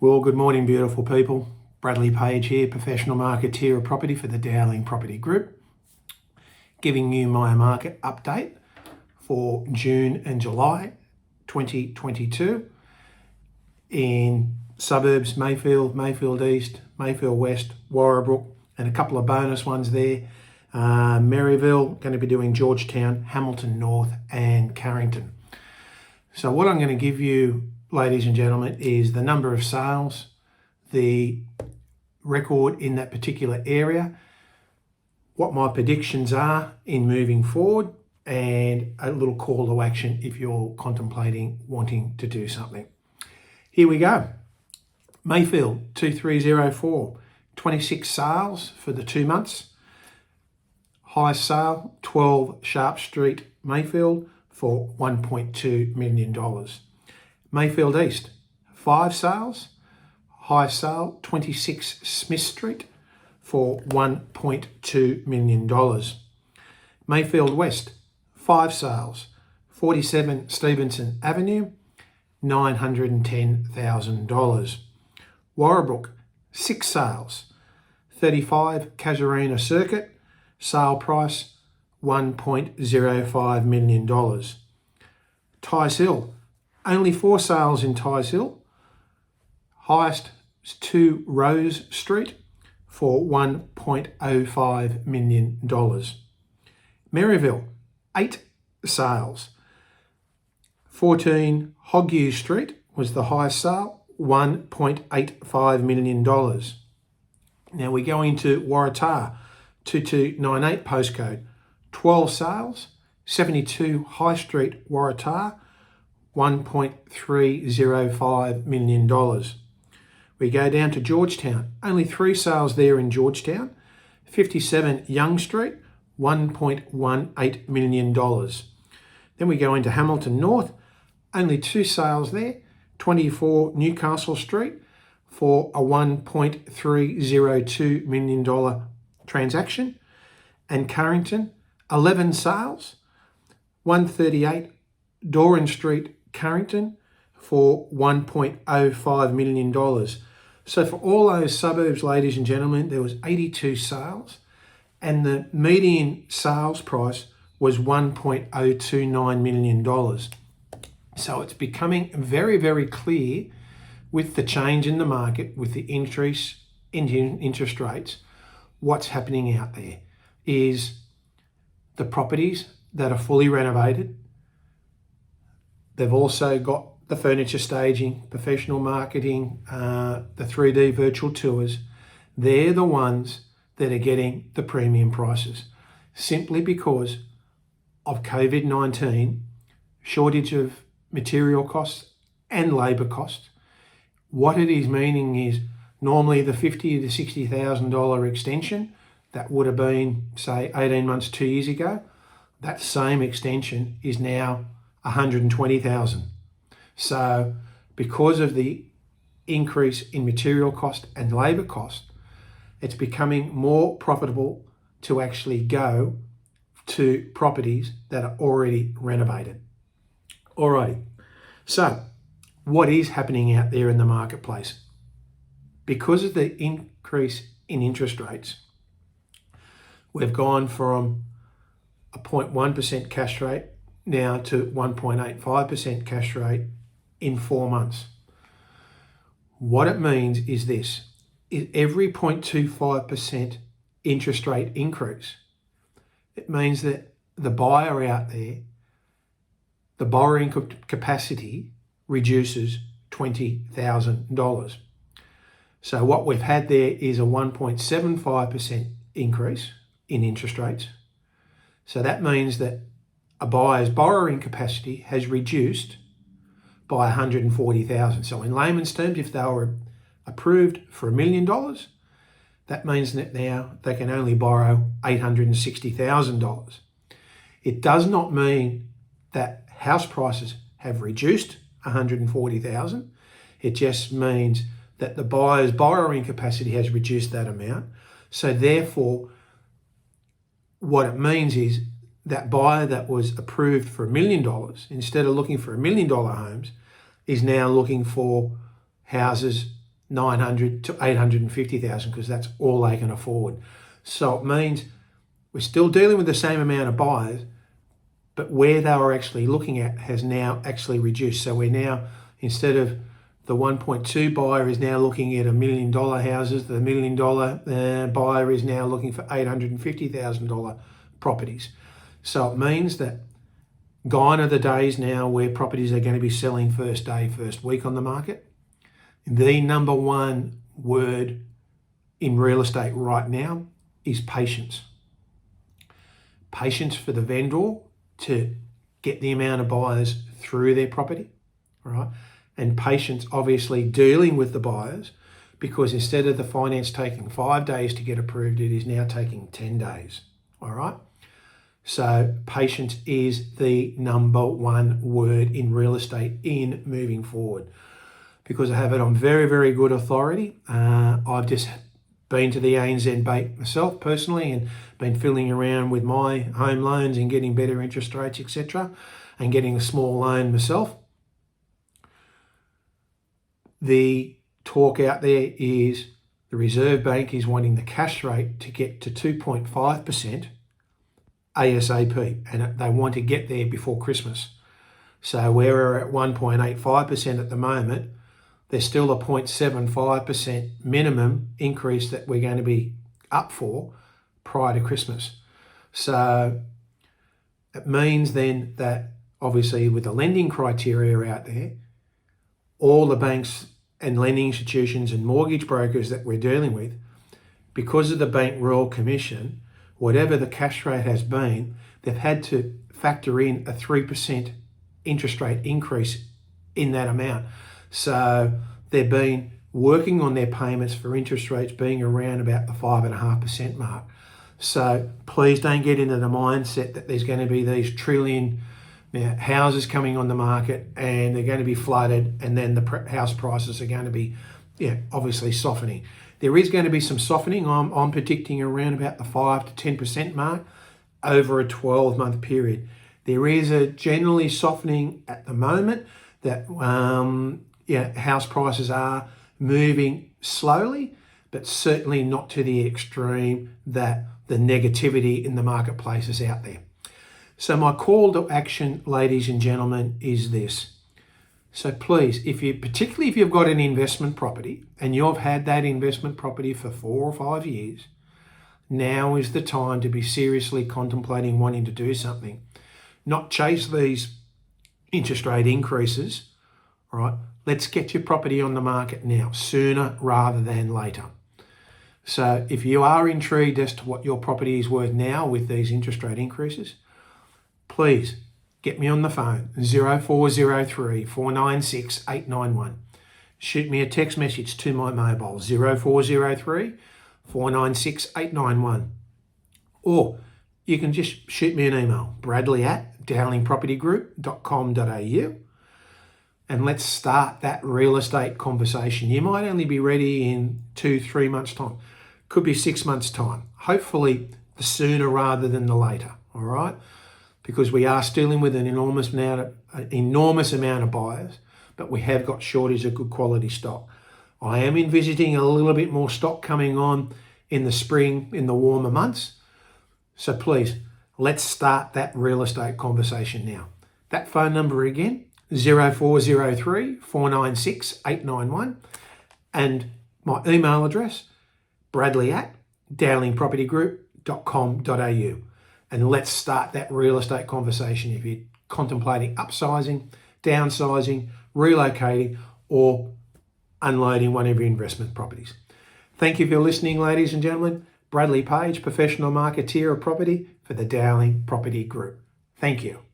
Well, good morning, beautiful people. Bradley Page here, professional marketeer of property for the Dowling Property Group, giving you my market update for June and July 2022 in suburbs, Mayfield, Mayfield East, Mayfield West, Warrabrook, and a couple of bonus ones there. Maryville, going to be doing Georgetown, Hamilton North, and Carrington. So what I'm going to give you, ladies and gentlemen, is the number of sales, the record in that particular area, what my predictions are in moving forward, and a little call to action if you're contemplating wanting to do something. Here we go. Mayfield 2304, 26 sales for the 2 months. Highest sale, 12 Sharp Street, Mayfield, for $1.2 million. Mayfield East, 5 sales. Highest sale, 26 Smith Street, for $1.2 million. Mayfield West, 5 sales. 47 Stevenson Avenue, $910,000. Warrabrook, 6 sales. 35 Casuarina Circuit, sale price $1.05 million. Tighes Hill, only 4 sales in Tighes Hill. Highest is 2 Rose Street for $1.05 million. Maryville, 8 sales. 14 Hoggew Street was the highest sale, $1.85 million. Now we go into Waratah, 2298 postcode, 12 sales, 72 High Street, Waratah, $1.305 million. We go down to Georgetown, only 3 sales there in Georgetown, 57 Young Street, $1.18 million. Then we go into Hamilton North, only 2 sales there, 24 Newcastle Street for a $1.302 million transaction. And Carrington, 11 sales, 138 Doran Street, Carrington, for $1.05 million. So for all those suburbs, ladies and gentlemen, there was 82 sales, and the median sales price was $1.029 million. So it's becoming very, very clear with the change in the market, with the increase in interest rates, what's happening out there is the properties that are fully renovated. They've also got the furniture staging, professional marketing, the 3D virtual tours. They're the ones that are getting the premium prices simply because of COVID-19, shortage of material costs and labour costs. What it is meaning is normally the $50,000 to $60,000 extension that would have been, say, 18 months, 2 years ago, that same extension is now $120,000. So because of the increase in material cost and labour cost, it's becoming more profitable to actually go to properties that are already renovated. Alrighty, so what is happening out there in the marketplace? Because of the increase in interest rates, we've gone from a 0.1% cash rate now to 1.85% cash rate in 4 months. What it means is this, is every 0.25% interest rate increase, it means that the buyer out there, the borrowing capacity reduces $20,000. So what we've had there is a 1.75% increase in interest rates. So that means that a buyer's borrowing capacity has reduced by $140,000. So in layman's terms, if they were approved for $1 million, that means that now they can only borrow $860,000. It does not mean that house prices have reduced $140,000. It just means that the buyer's borrowing capacity has reduced that amount. So therefore, what it means is that buyer that was approved for $1 million, instead of looking for $1 million homes, is now looking for houses 900 to 850,000 because that's all they can afford. So it means we're still dealing with the same amount of buyers, but where they were actually looking at has now actually reduced. So we're now, instead of the 1.2 buyer is now looking at $1 million houses, the $1 million buyer is now looking for $850,000 properties. So it means that gone are the days now where properties are going to be selling first day, first week on the market. The number one word in real estate right now is patience. Patience for the vendor to get the amount of buyers through their property, right? And patience obviously dealing with the buyers, because instead of the finance taking 5 days to get approved, it is now taking 10 days, all right? So patience is the number one word in real estate in moving forward, because I have it on very, very good authority. I've just been to the ANZ Bank myself personally and been fiddling around with my home loans and getting better interest rates, etc., and getting a small loan myself. The talk out there is the Reserve Bank is wanting the cash rate to get to 2.5% ASAP, and they want to get there before Christmas. So we're at 1.85% at the moment. There's still a 0.75% minimum increase that we're going to be up for prior to Christmas. So it means then that obviously with the lending criteria out there, all the banks and lending institutions and mortgage brokers that we're dealing with, because of the Bank Royal Commission, whatever the cash rate has been, they've had to factor in a 3% interest rate increase in that amount. So they've been working on their payments for interest rates being around about the 5.5% mark. So please don't get into the mindset that there's going to be these trillion houses coming on the market and they're going to be flooded, and then the house prices are going to be obviously softening. There is going to be some softening. I'm predicting around about the 5 to 10% mark over a 12-month period. There is a generally softening at the moment that house prices are moving slowly, but certainly not to the extreme that the negativity in the marketplace is out there. So my call to action, ladies and gentlemen, is this. So please, particularly if you've got an investment property and you've had that investment property for 4 or 5 years, now is the time to be seriously contemplating wanting to do something. Not chase these interest rate increases, right? Let's get your property on the market now, sooner rather than later. So if you are intrigued as to what your property is worth now with these interest rate increases, please get me on the phone, 0403 496 891. Shoot me a text message to my mobile, 0403 496 891. Or you can just shoot me an email, bradley@dowlingpropertygroup.com.au, and let's start that real estate conversation. You might only be ready in 2-3 months' time. Could be 6 months' time. Hopefully the sooner rather than the later, all right? Because we are dealing with an enormous amount of buyers, but we have got shortage of good quality stock. I am envisaging a little bit more stock coming on in the spring, in the warmer months. So please, let's start that real estate conversation now. That phone number again, 0403 496 891, and my email address, bradley@dowlingpropertygroup.com.au. And let's start that real estate conversation if you're contemplating upsizing, downsizing, relocating, or unloading one of your investment properties. Thank you for listening, ladies and gentlemen. Bradley Page, professional marketeer of property for the Dowling Property Group. Thank you.